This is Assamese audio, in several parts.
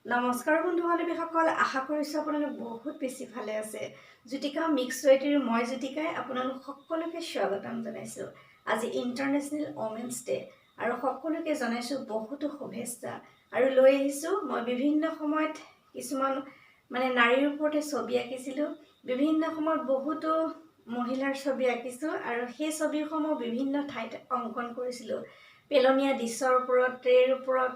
নমস্কাৰ বন্ধু-বান্ধৱীসকল, আশা কৰিছোঁ আপোনালোক বহুত বেছি ভালে আছে। জ্যোতিকা মিক্স ৱেটিৰ মই জ্যোতিকাই আপোনালোক সকলোকে স্বাগতম জনাইছোঁ। আজি ইণ্টাৰনেশ্যনেল ওমেন্স ডে আৰু সকলোকে জনাইছোঁ বহুতো শুভেচ্ছা আৰু লৈ আহিছোঁ মই বিভিন্ন সময়ত কিছুমান নাৰীৰ ওপৰতে ছবি আঁকিছিলোঁ। বিভিন্ন সময়ত বহুতো মহিলাৰ ছবি আঁকিছোঁ আৰু সেই ছবিসমূহ বিভিন্ন ঠাইত অংকন কৰিছিলোঁ। পেলনীয়া ডিছৰ ওপৰত, ট্ৰেৰ ওপৰত,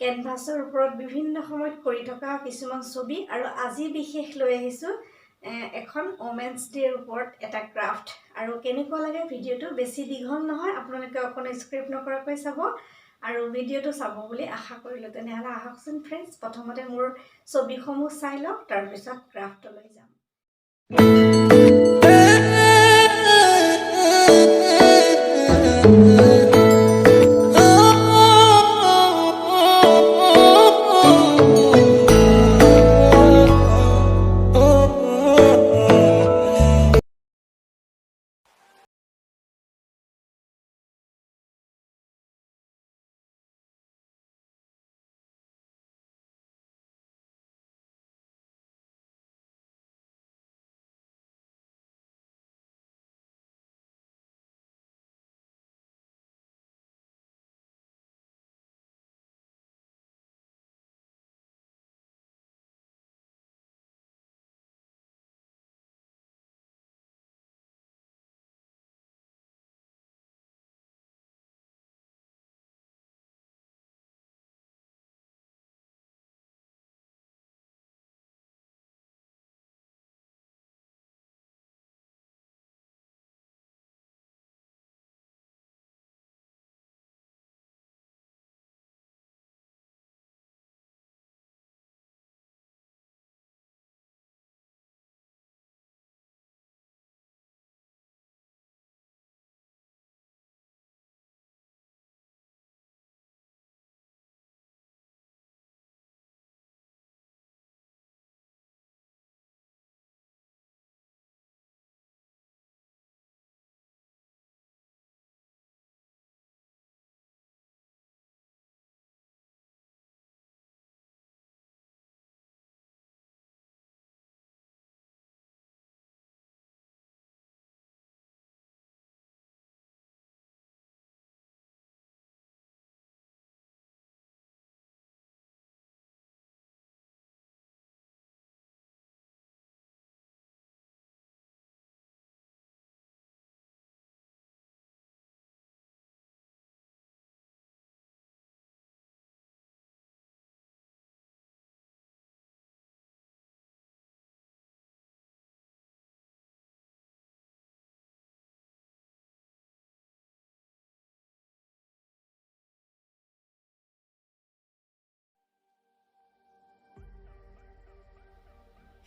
কেনভাছৰ ওপৰত বিভিন্ন সময়ত কৰি থকা কিছুমান ছবি আৰু আজি বিশেষ লৈ আহিছোঁ এখন ওমেন্স ডেৰ ওপৰত এটা ক্ৰাফ্ট। আৰু কেনেকুৱা লাগে ভিডিঅ'টো বেছি দীঘল নহয়, আপোনালোকে অকণ স্ক্ৰিপ্ট নকৰাকৈ চাব আৰু ভিডিঅ'টো চাব বুলি আশা কৰিলোঁ। তেনেহ'লে আহকচোন ফ্ৰেণ্ডছ, প্ৰথমতে মোৰ ছবিসমূহ চাই লওক, তাৰপিছত ক্ৰাফ্টলৈ যাম।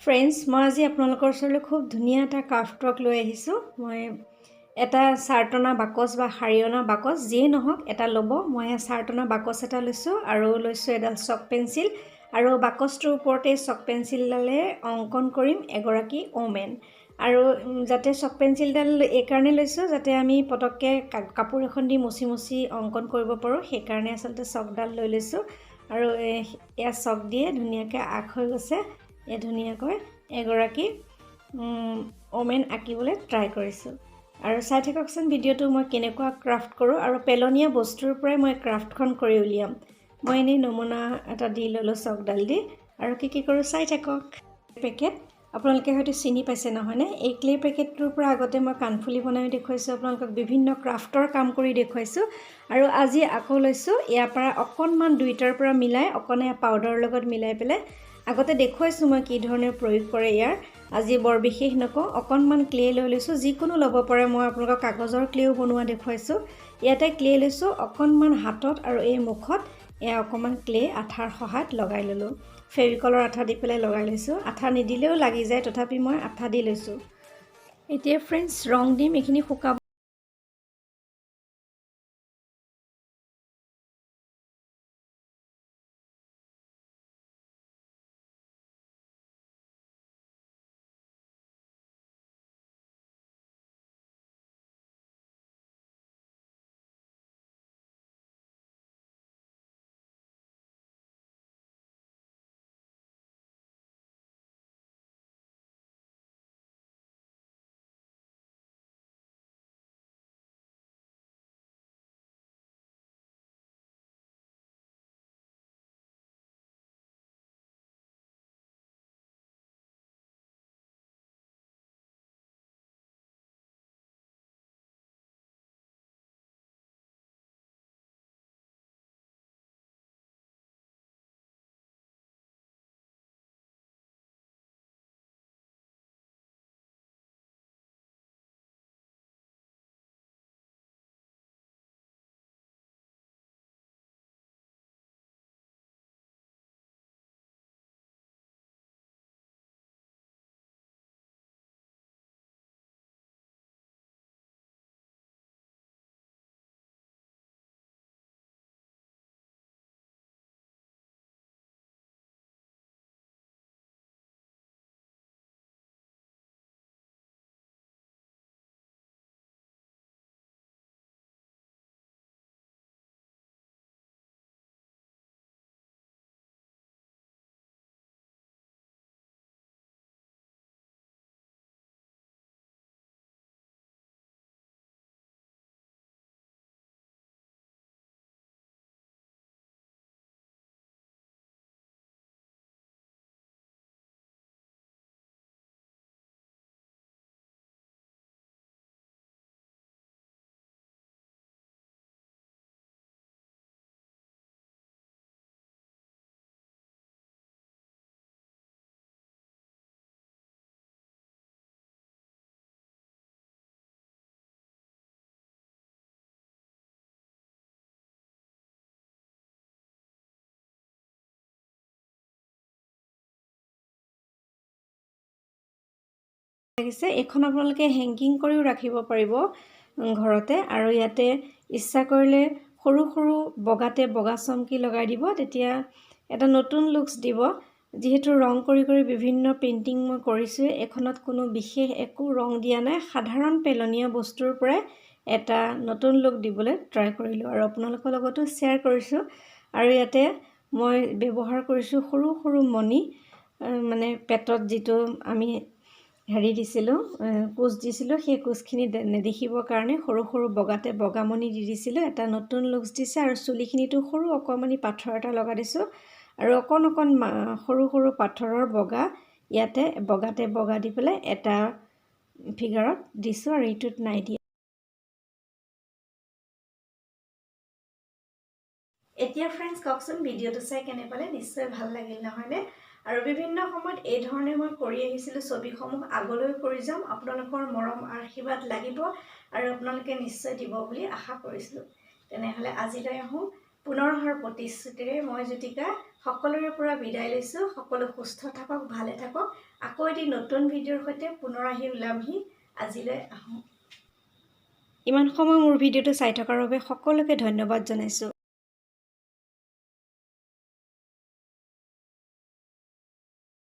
ফ্ৰেণ্ডছ, মই আজি আপোনালোকৰ ওচৰলৈ খুব ধুনীয়া এটা ক্ৰাফ্ট ৱৰ্ক লৈ আহিছোঁ। মই এটা চাৰ্টনা বাকচ বা শাৰী বাকচ যিয়েই নহওক এটা ল'ব। মই চাৰ্টনা বাকচ এটা লৈছোঁ আৰু লৈছোঁ এডাল চক পেঞ্চিল আৰু বাকচটোৰ ওপৰতে চক পেঞ্চিলডালে অংকন কৰিম এগৰাকী ওমেন। আৰু যাতে চক পেঞ্চিলডাল এইকাৰণে লৈছোঁ যাতে আমি পটককৈ কাপোৰ এখন দি মচি মচি অংকন কৰিব পাৰোঁ, সেইকাৰণে আচলতে চকডাল লৈ লৈছোঁ। আৰু এয়া চক দিয়ে ধুনীয়াকৈ আঁক হৈ গৈছে। ধুনীয়াকৈ এগৰাকী ওমেন আঁকিবলৈ ট্ৰাই কৰিছোঁ। আৰু চাই থাককচোন ভিডিঅ'টো মই কেনেকুৱা ক্ৰাফ্ট কৰোঁ আৰু পেলনীয়া বস্তুৰ পৰাই মই ক্ৰাফ্টখন কৰি উলিয়াম। মই এনেই নমুনা এটা দি ল'লোঁ চকডাল দি, আৰু কি কৰোঁ চাই থাকক। পেকেট আপোনালোকে হয়তো চিনি পাইছে নহয়নে? এই ক্লে পেকেটটোৰ পৰা আগতে মই কাণফুলি বনাই দেখুৱাইছোঁ, আপোনালোকক বিভিন্ন ক্ৰাফ্টৰ কাম কৰি দেখুৱাইছোঁ। আৰু আজি আকৌ লৈছোঁ ইয়াৰ পৰা অকণমান দুইটাৰ পৰা মিলাই অকণে পাউডাৰৰ লগত মিলাই পেলাই আগতে দেখুৱাইছোঁ মই কি ধৰণে প্ৰয়োগ কৰে ইয়াৰ। আজি বৰ বিশেষ নকওঁ, অকণমান ক্লে লৈ লৈছোঁ, যিকোনো ল'ব পাৰে। মই আপোনালোকক কাগজৰ ক্লেও বনোৱা দেখুৱাইছোঁ। ইয়াতে ক্লে লৈছোঁ অকণমান হাতত আৰু এই মুখত এয়া অকণমান ক্লে আঠাৰ সহায়ত লগাই ল'লোঁ। ফেভিকলৰ আঠা দি পেলাই লগাই লৈছোঁ। আঠা নিদিলেও লাগি যায়, তথাপি মই আঠা দি লৈছোঁ। এতিয়া ফ্ৰেণ্ডছ ৰং দিম, এইখিনি শুকাব। লাগিছে। এইখন আপোনালোকে হেংকিং কৰিও ৰাখিব পাৰিব ঘৰতে। আৰু ইয়াতে ইচ্ছা কৰিলে সৰু সৰু বগা চমকি লগাই দিব, তেতিয়া এটা নতুন লুকছ দিব। যিহেতু ৰং কৰি কৰি বিভিন্ন পেইণ্টিং মই কৰিছোঁ, এইখনত কোনো বিশেষ একো ৰং দিয়া নাই, সাধাৰণ পেলনীয়া বস্তুৰ পৰাই এটা নতুন লুক দিবলৈ ট্ৰাই কৰিলোঁ আৰু আপোনালোকৰ লগতো শ্বেয়াৰ কৰিছোঁ। আৰু ইয়াতে মই ব্যৱহাৰ কৰিছোঁ সৰু সৰু মণি, মানে পেটত যিটো আমি হেৰি দিছিলোঁ, কোচ দিছিলোঁ, সেই কোচখিনি নেদেখিবৰ কাৰণে সৰু সৰু বগামণি দি দিছিলোঁ। এটা নতুন লুকছ দিছে। আৰু চুলিখিনিতো সৰু অকণমানি পাথৰ এটা লগাই দিছোঁ আৰু অকণ সৰু সৰু পাথৰৰ বগা ইয়াতে বগা দি পেলাই এটা ফিগাৰত দিছোঁ আৰু এইটোত নাই দিয়া। এতিয়া ফ্ৰেণ্ডছ কওকচোন, ভিডিঅ'টো চাই কেনে পালে? নিশ্চয় ভাল লাগিল নহয়নে? আৰু বিভিন্ন সময়ত এই ধৰণে মই কৰি আহিছিলোঁ, ছবিসমূহ আগলৈ কৰি যাম। আপোনালোকৰ মৰম আশীৰ্বাদ লাগিব আৰু আপোনালোকে নিশ্চয় দিব বুলি আশা কৰিছিলোঁ। তেনেহ'লে আজিলৈ আহোঁ। পুনৰ অহাৰ প্ৰতিশ্ৰুতিৰে মই জ্যোতিকা সকলোৰে পৰা বিদায় লৈছোঁ। সকলো সুস্থ থাকক, ভালে থাকক। আকৌ এটি নতুন ভিডিঅ'ৰ সৈতে পুনৰ আহি ওলামহি। আজিলৈ আহোঁ। ইমান সময় মোৰ ভিডিঅ'টো চাই থকাৰ বাবে সকলোকে ধন্যবাদ জনাইছোঁ।